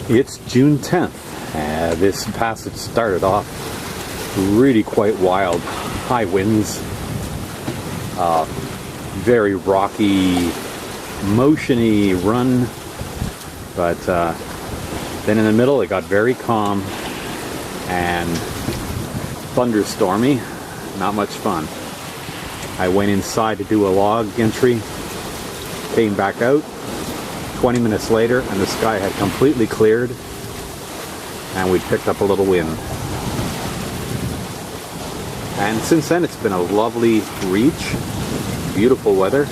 It's June 10th. This passage started off really quite wild. High winds, very rocky, motiony run, but then in the middle it got very calm and thunderstormy. Not much fun. I went inside to do a log entry, came back out 20 minutes later and the sky had completely cleared and we picked up a little wind. And since then it's been a lovely reach, beautiful weather,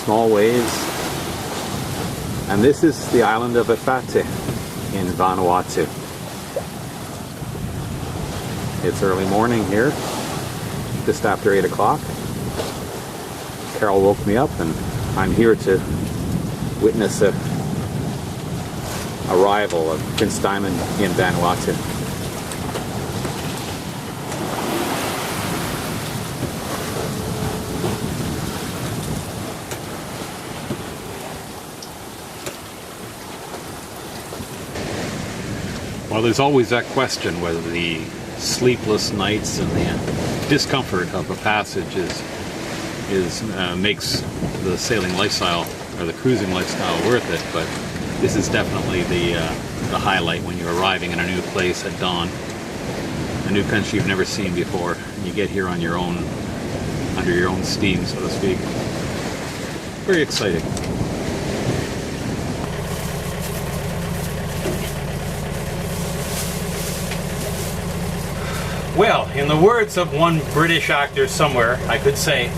small waves, and this is the island of Efate in Vanuatu. It's early morning here, just after 8 o'clock. Carol woke me up and I'm here to witness the arrival of Prince Diamond in Vanuatu. Well, there's always that question whether the sleepless nights and the discomfort of a passage makes the sailing lifestyle or the cruising lifestyle worth it, but this is definitely the highlight when you're arriving in a new place at dawn, a new country you've never seen before, and you get here on your own, under your own steam, so to speak. Very exciting. Well, in the words of one British actor somewhere, I could say,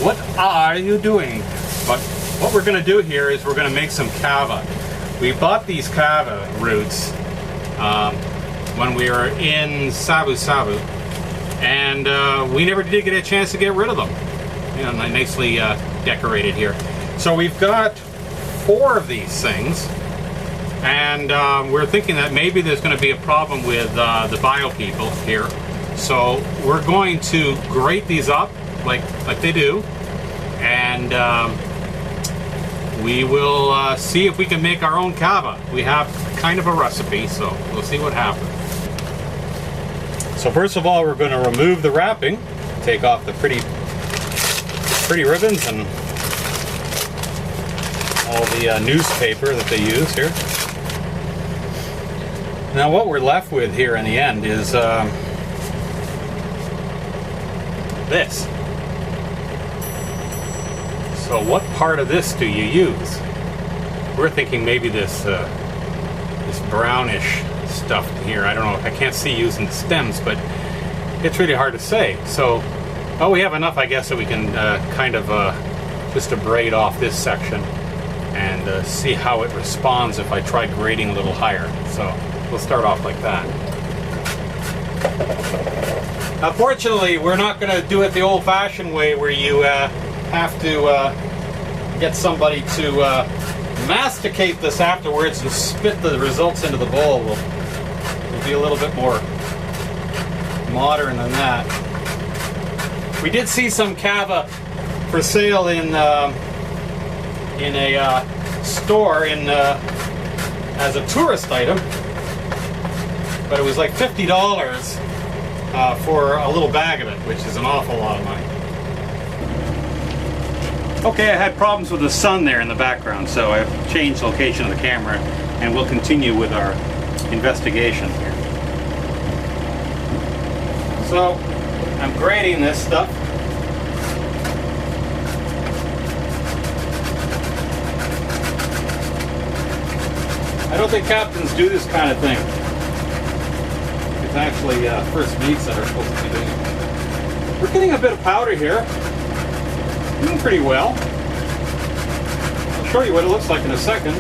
"What are you doing?" But what we're going to do here is we're going to make some kava. We bought these kava roots when we were in Sabu Sabu, and we never did get a chance to get rid of them. You know, nicely decorated here. So we've got 4 of these things, and we're thinking that maybe there's going to be a problem with the bio people here. So we're going to grate these up like they do, and we will see if we can make our own kava. We have kind of a recipe, so we'll see what happens. So first of all, we're going to remove the wrapping, take off the pretty ribbons and all the newspaper that they use here. Now what we're left with here in the end is this. So what part of this do you use? We're thinking maybe this this brownish stuff here. I don't know, I can't see using the stems, but it's really hard to say. So, oh, we have enough, I guess, that we can kind of just abrade off this section and see how it responds if I try grading a little higher. So we'll start off like that. Unfortunately, we're not going to do it the old-fashioned way where you have to get somebody to masticate this afterwards and spit the results into the bowl. We'll be a little bit more modern than that. We did see some kava for sale in a store in as a tourist item, but it was like $50 for a little bag of it, which is an awful lot of money. Okay, I had problems with the sun there in the background, so I've changed the location of the camera, and we'll continue with our investigation here. So, I'm grading this stuff. I don't think captains do this kind of thing. It's actually first mates that are supposed to be doing it. We're getting a bit of powder here. Doing pretty well. I'll show you what it looks like in a second.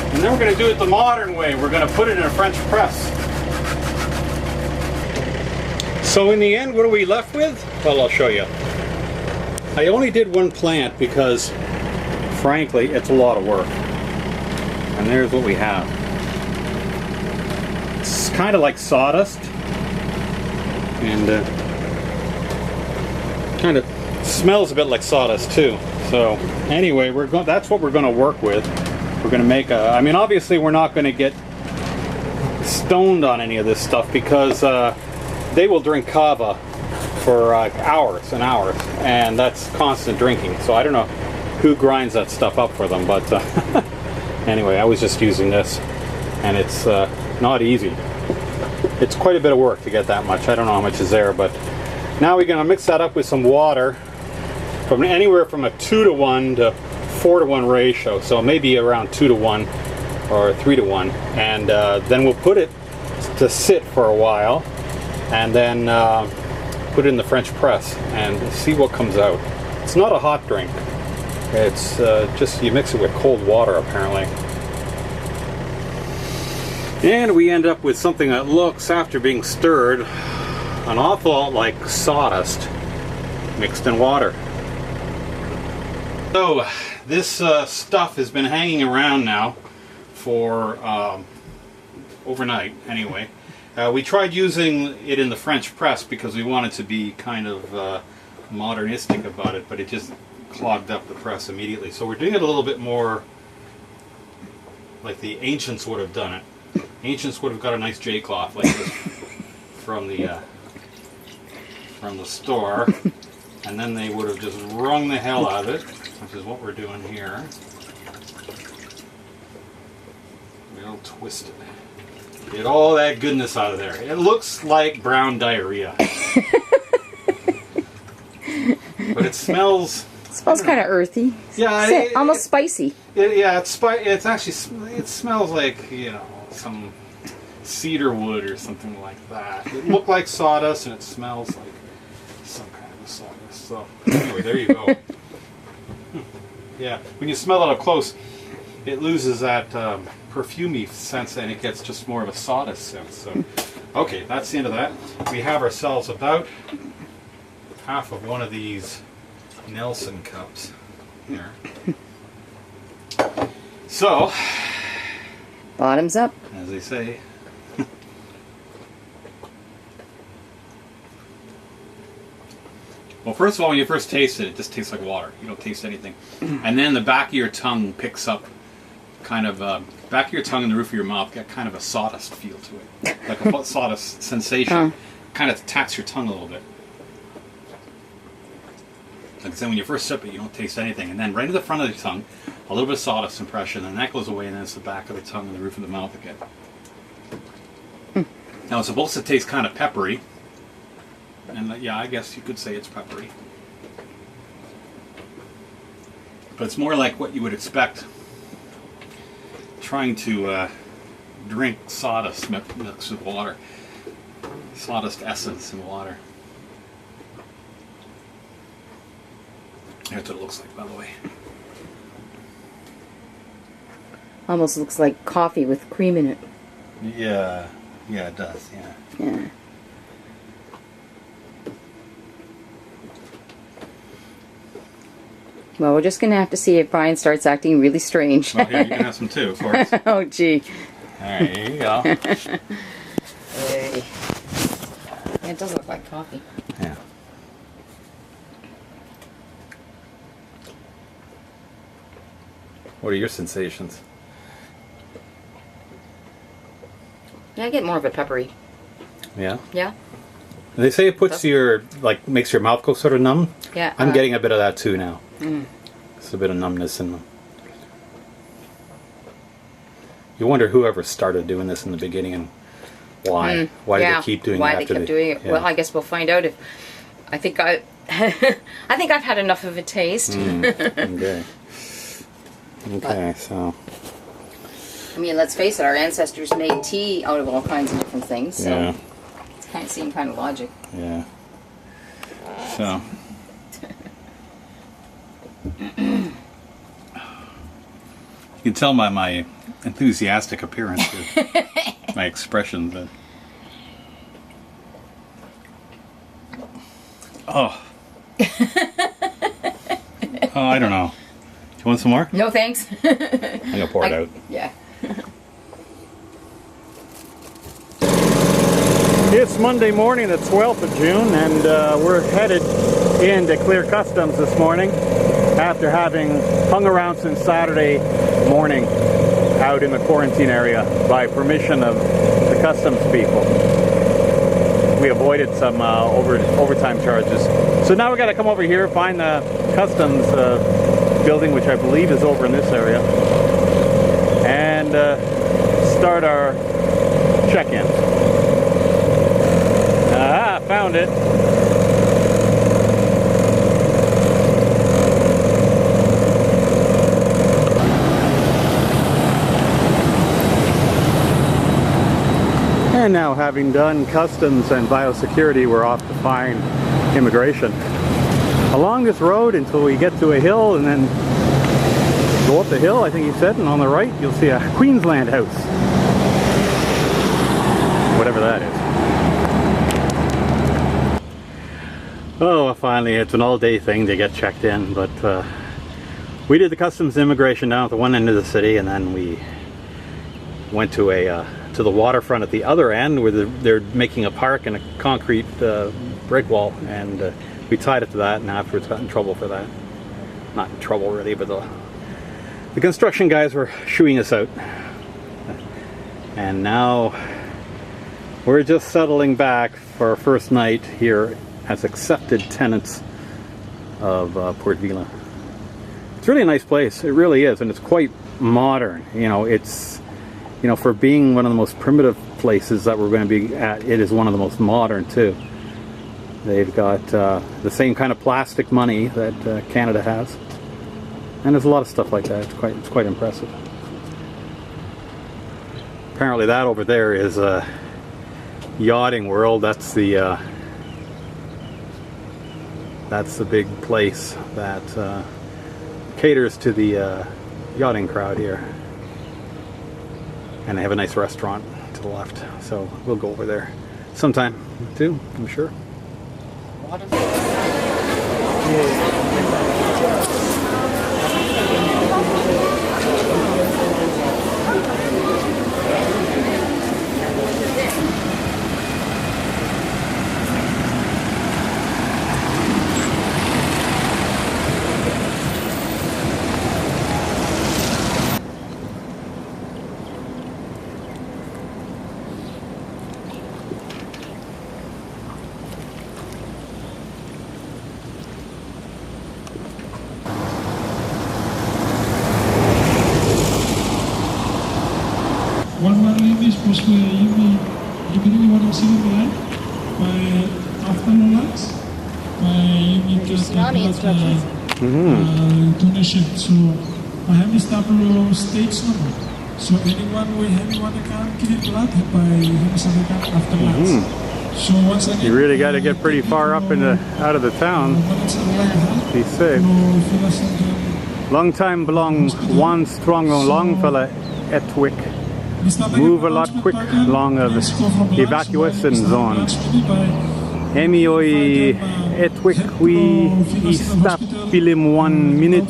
And then we're going to do it the modern way. We're going to put it in a French press. So in the end, what are we left with? Well, I'll show you. I only did one plant because, frankly, it's a lot of work. And there's what we have. It's kind of like sawdust. And kind of smells a bit like sawdust too. So anyway, that's what we're going to work with. We're going to make a, I mean, obviously we're not going to get stoned on any of this stuff because they will drink kava for hours and hours, and that's constant drinking. So I don't know who grinds that stuff up for them, but anyway, I was just using this, and it's not easy. It's quite a bit of work to get that much. I don't know how much is there, but now we're going to mix that up with some water from anywhere from a 2-to-1 to 4-to-1 ratio, so maybe around 2-to-1 or 3-to-1, and then we'll put it to sit for a while, and then put it in the French press and see what comes out. It's not a hot drink. It's just you mix it with cold water apparently. And we end up with something that looks, after being stirred, an awful lot like sawdust mixed in water. So this stuff has been hanging around now for overnight anyway. We tried using it in the French press because we wanted to be kind of modernistic about it, but it just clogged up the press immediately. So we're doing it a little bit more like the ancients would have done it. Ancients would have got a nice J-cloth like this from the store, and then they would have just wrung the hell out of it, which is what we're doing here. We'll twist it. Get all that goodness out of there. It looks like brown diarrhea. But it smells... It smells kind of earthy. Yeah, almost spicy. It's actually, it smells like, you know, some cedar wood or something like that. It looked like sawdust and it smells like some kind of sawdust. So anyway, there you go. Yeah, when you smell it up close, it loses that perfumey sense and it gets just more of a sawdust sense. So, okay, that's the end of that. We have ourselves about half of one of these Nelson cups here. So, bottoms up, as they say. Well, first of all, when you first taste it, it just tastes like water. You don't taste anything. And then the back of your tongue picks up kind of, back of your tongue and the roof of your mouth get kind of a sawdust feel to it. Like a sawdust sensation. Kind of taps your tongue a little bit. Like I said, when you first sip it, you don't taste anything. And then right at the front of the tongue, a little bit of sawdust impression, and that goes away, and then it's the back of the tongue and the roof of the mouth again. Now, it's supposed to taste kind of peppery. And yeah, I guess you could say it's peppery. But it's more like what you would expect trying to drink sawdust mixed with water. Sawdust essence in water. That's what it looks like, by the way. almost looks like coffee with cream in it. Yeah, it does, Yeah. Well, we're just going to have to see if Brian starts acting really strange. Well, here, you can have some too, of course. Oh, gee. All right, here you go. Hey. It does look like coffee. Yeah. What are your sensations? Yeah, I get more of a peppery. Yeah? Yeah? They say it puts your, like, makes your mouth go sort of numb. Yeah. I'm getting a bit of that too now. Mm. It's a bit of numbness in them. You wonder whoever started doing this in the beginning and why. Why did they keep doing it Why after they kept doing it. Yeah. Well, I guess we'll find out if... I think I think I've had enough of a taste. Okay. Okay, so... I mean, let's face it, our ancestors made tea out of all kinds of different things, so... Yeah. It's kind of seemed kind of logic. Yeah. So... You can tell by my enthusiastic appearance, my expression, that... Oh. Oh, I don't know. You want some more? No, thanks. I'm going to pour it out. Yeah. It's Monday morning, the 12th of June, and we're headed in to clear customs this morning. after having hung around since Saturday morning out in the quarantine area by permission of the customs people. We avoided some overtime charges. So now we got to come over here, find the customs building, which I believe is over in this area, and start our check-in. Ah, found it. And now, having done customs and biosecurity, we're off to find immigration. Along this road until we get to a hill, and then go up the hill, I think he said, and on the right you'll see a Queensland House. Whatever that is. Oh, finally, it's an all-day thing to get checked in, but we did the customs immigration down at the one end of the city, and then we went to to the waterfront at the other end where they're making a park and a concrete brick wall, and we tied it to that, and afterwards got in trouble for that. Not in trouble really, but the construction guys were shooing us out. And now we're just settling back for our first night here as accepted tenants of Port Vila. It's really a nice place, it really is, and it's quite modern. You know, it's, you know, for being one of the most primitive places that we're going to be at, it is one of the most modern too. They've got the same kind of plastic money that Canada has, and there's a lot of stuff like that. It's quite impressive. Apparently, that over there is a yachting world. That's the big place that caters to the yachting crowd here. And they have a nice restaurant to the left, so we'll go over there sometime too, I'm sure. Donation. So I have established states number. So anyone account get blood by account after lunch. So once again, you really got to get pretty far up in out of the town. Be safe. Long time belong one strong long fella etwick. Move a lot quick long of evacuation zone. Emioi etwick we stop film 1 minute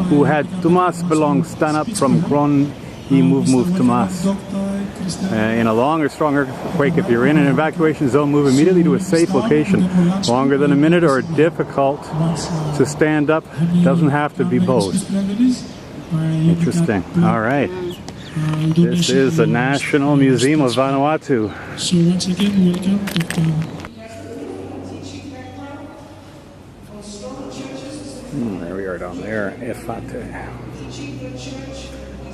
who had Tomas belong stand up from Kron he move Tomas. In a long or strong earthquake, if you're in an evacuation zone, move immediately to a safe location. Longer than a minute or difficult to stand up, doesn't have to be both. Interesting. All right. This is the National Museum of Vanuatu. So once again, welcome to there we are down there, Efate.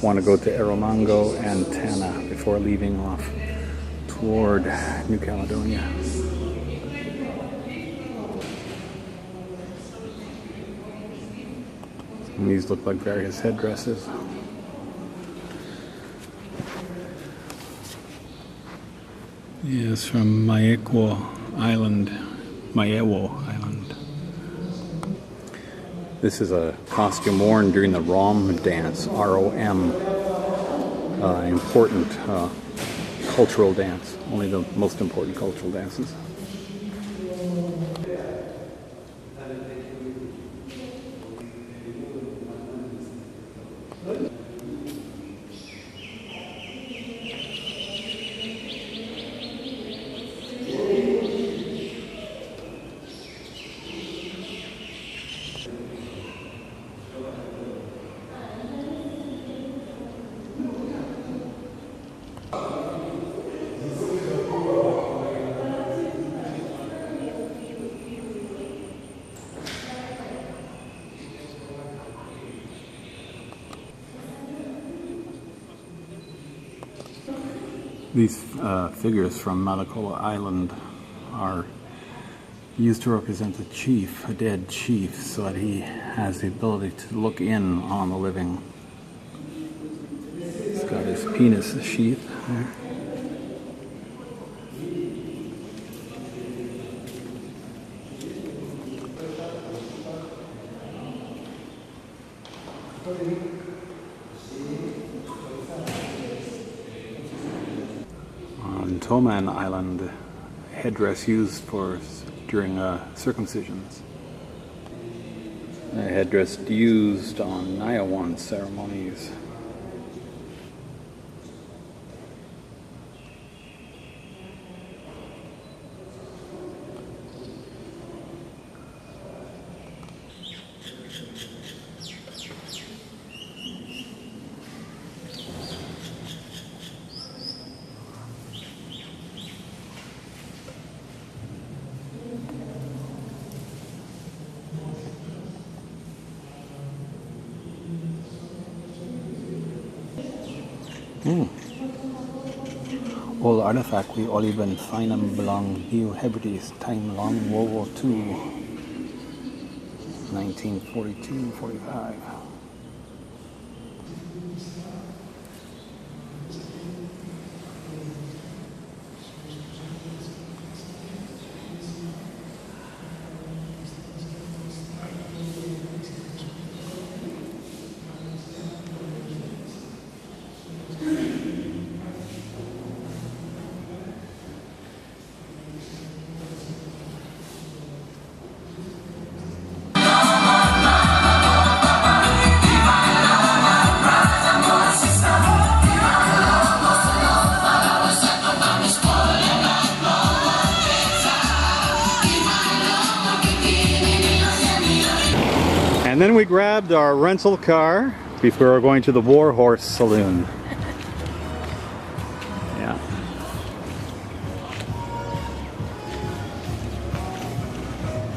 Want to go to Erromango and Tana before leaving off toward New Caledonia. And these look like various headdresses. Yes, from Maewo Island. This is a costume worn during the Rom dance, R-O-M. Important cultural dance, only the most important cultural dances. These figures from Malakula Island are used to represent a chief, a dead chief, so that he has the ability to look in on the living. He's got his penis sheath there. On Toman Island, headdress used for during circumcisions. A headdress used on Nyawan ceremonies. Old artifact we all even find them belong New Hebrides time long World War II 1942-45. And then we grabbed our rental car before going to the Horse Saloon. Yeah.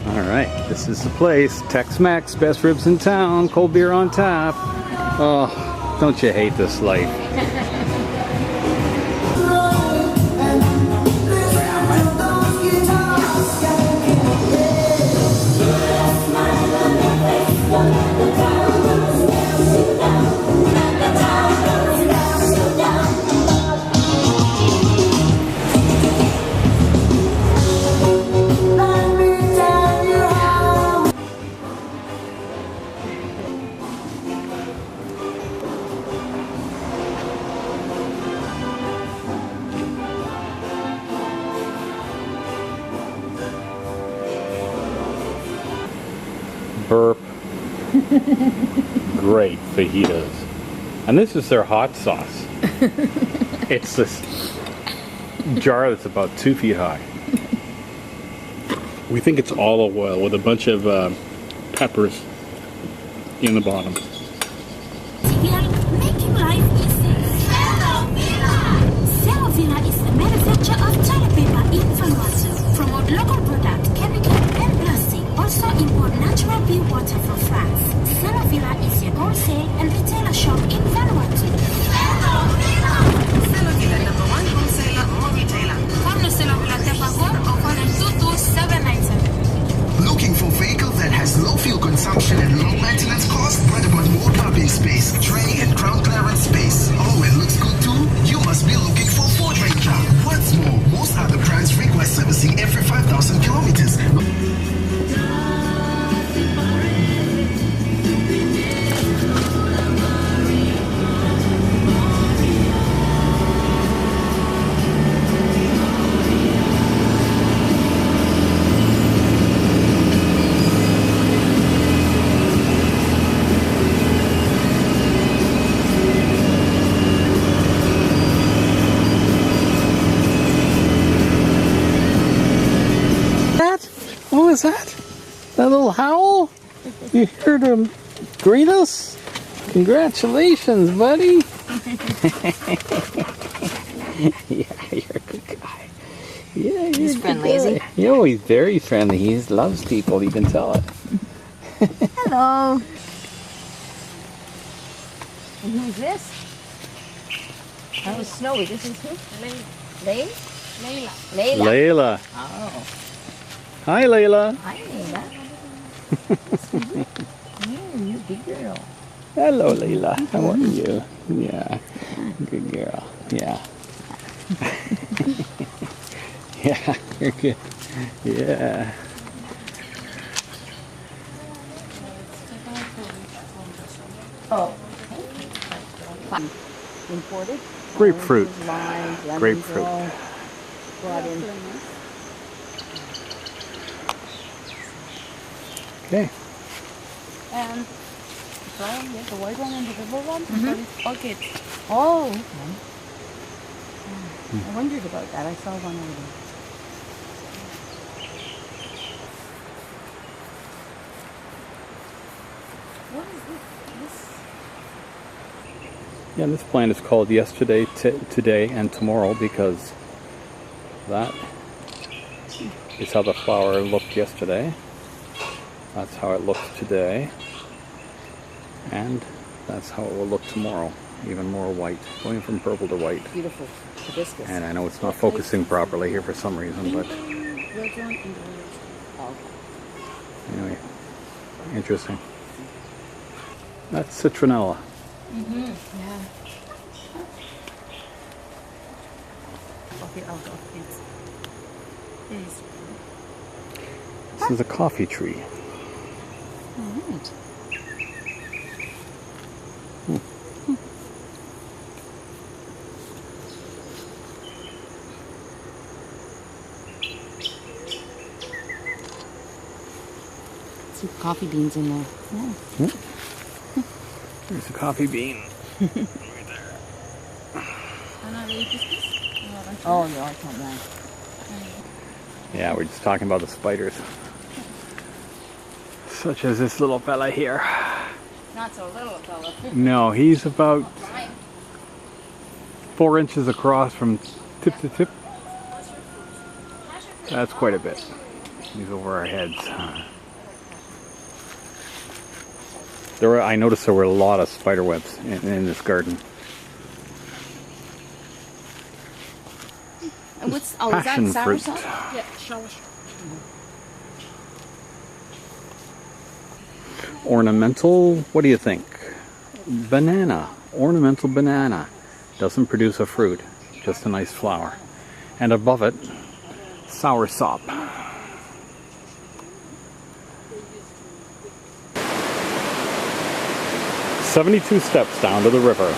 Alright, this is the place. Tex-Mex, best ribs in town, cold beer on tap. Oh, don't you hate this life? Burp. Great fajitas. And this is their hot sauce. It's this jar that's about 2 feet high. We think it's olive oil with a bunch of peppers in the bottom. Making life easy. Cello Vila is the manufacturer of toilet paper in Vanuatu. Promote local product, chemical and plastic. Also import natural pure water from France. Cello Vila is your wholesale and retailer shop in Vanuatu. Cello Vila, number 1 wholesaler or retailer. Call the Cello Vila Tepagon or call them 22797. Looking for vehicle that has low fuel consumption and low maintenance cost, but about more cargo space, tray and crown clearance space. Oh, and looks good too? You must be looking for Ford Ranger. What's more, most other brands require servicing every 5,000 kilometers. What was that? That little howl? You heard him greet us? Congratulations, buddy. Yeah, you're a good guy. Yeah, He's friendly, is he? Yo, he's very friendly. He loves people, you can tell it. Hello. And who's this? That was snowy. This is who? Layla. Layla. Oh. Hi, Layla. Hi, Layla. You big girl. Hello, Layla. How are you? Yeah. Good girl. Yeah. Yeah, you're good. Yeah. Oh. Imported? Grapefruit. Oranges, limes, lemons, Grapefruit. all brought in. Okay. And the white one and the purple one? Orchids. Oh, okay. I wondered about that. I saw one over there. What is this? Yeah, this plant is called Yesterday, Today, and Tomorrow because that is how the flower looked yesterday. That's how it looks today. And that's how it will look tomorrow. Even more white. Going from purple to white. Beautiful hibiscus. And I know it's not focusing properly here for some reason, but Red one and the orange. Oh. anyway. Interesting. That's citronella. Yeah. Coffee out of it. Yes. This is a coffee tree. Alright. Some coffee beans in there. Oh. There's a coffee bean. Oh no, I can't lie. Yeah, we're just talking about the spiders. Such as this little fella here. Not so little, fella. No, he's about 4 inches across from tip to tip. That's quite a bit. He's over our heads. I noticed there were a lot of spider webs in this garden. And what's, is that Passion fruit. soursop? Yeah, shower. Ornamental, what do you think? Banana. Ornamental banana. Doesn't produce a fruit, just a nice flower. And above it, soursop. "72 steps down to the river."